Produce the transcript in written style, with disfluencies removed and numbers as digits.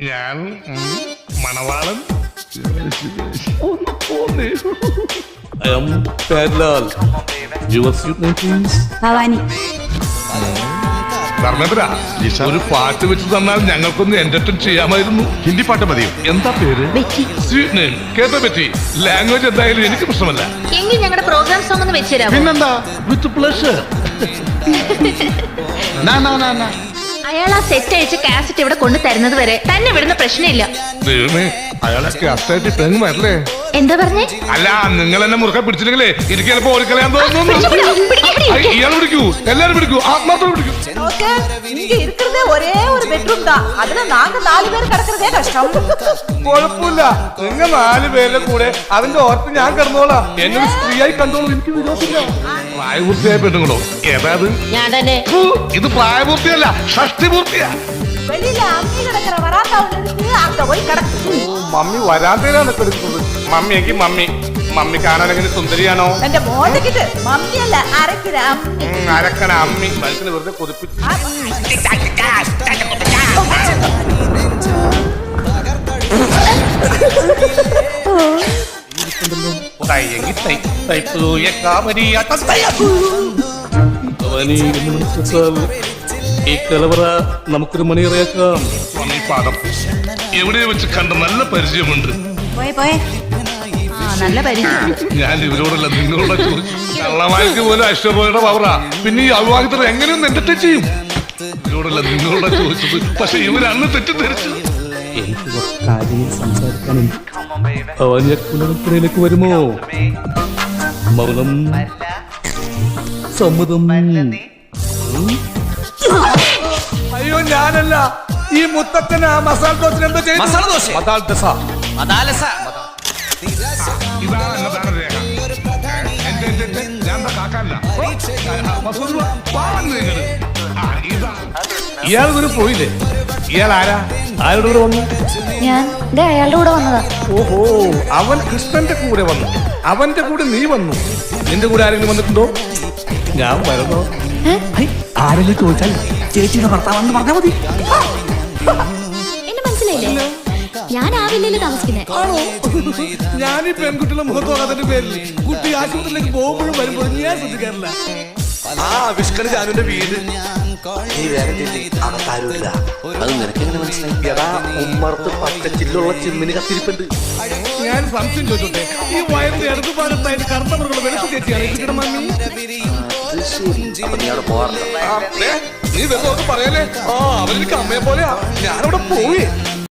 ഞാൻ മണവാളൻ. I am Padlal. Your sweet name, please. Bhavani. Dharmendra, ഒരു പാട്ട് വെച്ച് തന്നാൽ ഞങ്ങൾക്കൊന്ന് എന്റർടൈൻ ചെയ്യാമായിരുന്നു. ഹിന്ദി പാട്ട് മതിയോ? എന്താ പേര്? ബെറ്റി. സ്വീറ്റ് നെയിം കേട്ടോ പറ്റി. ലാംഗ്വേജ് എന്തായാലും എനിക്ക് പ്രശ്നമല്ല. എങ്കിൽ ഞങ്ങളുടെ പ്രോഗ്രാം സോങ് ഒന്ന് വെച്ചുതരാമോ? പിന്നെന്താ? With pleasure. അയാൾ ആ സെറ്റ് അയച്ച് കാസറ്റ് ഇവിടെ കൊണ്ടു തരുന്നത് വരെ തന്നെ വിടുന്ന പ്രശ്നമില്ല. ദൈവമേ, അയാളൊക്കെ അഷ്ടായിട്ട് തെങ്ങ് വരല്ലേ? എന്താ പറഞ്ഞേ? അല്ല, നിങ്ങൾ എന്നെ മുറുക്കെ പിടിച്ചില്ലെങ്കിലേ എനിക്ക് ചിലപ്പോ ഓടിക്കളയാൻ തോന്നുന്നു. ഇയാൾ പിടിക്കൂ, എല്ലാരും പിടിക്കൂ, ആത്മാർത്ഥം പിടിക്കൂ. இங்க இருக்கிறதே ஒரே ஒரு பெட்ரூம் தான். அதுல நாங்க 4 பேர் கிடக்கிறதே கஷ்டம். കുഴപ്പമില്ല, നിങ്ങൾ 4 പേരുടെ കൂടെ അതിന്റെ ഓർത്ത് ഞാൻ കിടന്നോളാം. എന്നെ സ്ത്രീയായി കണ്ടോളൂ, എനിക്ക് വിരോധമില്ല. പ്രായപൂർത്തിയായ പെണ്ണുങ്ങളോ? ഏതാ അത്? ഞാൻ തന്നെ. ഇത് പ്രായപൂർത്തിയല്ല, ഷഷ്ടിപൂർത്തിയാ. வெளியில அம்மி கிடக்கிற வராந்தாவுல இருக்கு, அங்க போய் கிடக்கு. മമ്മി വരാന്തയിലാണ് കിടക്കുന്നത്. മമ്മിയെങ്കിൽ മമ്മി കാണാനെങ്ങനെ സുന്ദരിയാണോ? എന്റെ മോട്ടിക്കിട്ട് മമ്മിയല്ല അരക്കിற അമ്മി. അരക്കണ അമ്മി മനസ്സിന് വെറുതെ കൊതിപ്പിച്ചു. ഭവാനി എന്ന് മനസ്സിലാൽ ഈ കലവറ നമുക്കൊരു മണിയറിയാക്കാം. സ്വാമി പാദം എവിടെ വെച്ച് കണ്ട നല്ല പരിചയമുണ്ട്. പോയെ. നല്ല പരിചയം. ഞാൻ ഇവരോടല്ല നിങ്ങളോട് ചോദിച്ചു. കള്ളമാർക്ക് പോലും അഷ്ടപോയുടെ പവറാ. പിന്നെ ഈ അവിവാഹിതർ എങ്ങനെയൊന്നും എന്റർടൈൻ ചെയ്യും? ഇവരോടല്ല നിങ്ങളോട് ചോദിച്ചത്. പക്ഷെ ഇവരന്ന് തെറ്റിദ്ധരിച്ചു. എനിക്ക് കുറച്ച് കാര്യങ്ങൾ സംസാരിക്കാനും ഭവാനി കുലത്തിലേക്ക് വരുമോ? മൗനം സമ്മതം. അയ്യോ, ഞാനല്ല. ഈ മുത്തച്ഛന് ആ മസാല ദോശ എന്താ ഇയാൾ ഒരു പോയില്ലേ? ഇയാൾ ആരാ? ആരുടെ കൂടെ വന്നു? ഞാൻ അയാളുടെ കൂടെ വന്നതാ. ഓഹോ, അവൻ കൃഷ്ണന്റെ കൂടെ വന്നു. അവന്റെ കൂടെ നീ വന്നു. നിന്റെ കൂടെ ആരെങ്കിലും വന്നിട്ടുണ്ടോ? ഞാൻ വരുന്നോ? ആരെങ്കിലും ചോദിച്ചാൽ ചേച്ചിയുടെ ഭർത്താവെന്ന് പറഞ്ഞാൽ മതി. എന്നെ മനസ്സിലായില്ലേ? ഞാൻ ആ വില്ലയില് താമസിക്കുന്നേ. ഞാൻ ഈ പെൺകുട്ടികളുടെ മുഖത്ത് നോക്കാത്തതിന്റെ പേരിൽ കുട്ടി ആശുപത്രിയിലേക്ക് പോകുമ്പോഴും വരുമ്പോഴും ഞാൻ ശ്രദ്ധിക്കാറില്ല. ആ വിഷ്കന് ജാനുവിന്റെ വീട് നീ വേറെ അകത്താരുമില്ല. അത് നിനക്കെങ്ങനെ മനസ്സിലായി? ഉമ്മർത്ത് പച്ചച്ചില്ലുള്ള ചിമ്മിന് കത്തിരിപ്പുണ്ട്. ഞാൻ സംശയം ചോദിച്ചോട്ടെ, ഈ വയറിന്റെ അടുത്ത ഭാഗത്തായിട്ട് കറുത്ത മൃഗങ്ങൾ വെളുപ്പ് ചേച്ചിയാണ് കുട്ടിയുടെ മമ്മി? നീ അവിടെ പോകാറില്ല. നീ വെറുതെ പറയല്ലേ? അവരെനിക്ക് അമ്മയെ പോലെയാ. ഞാനവിടെ പോയി.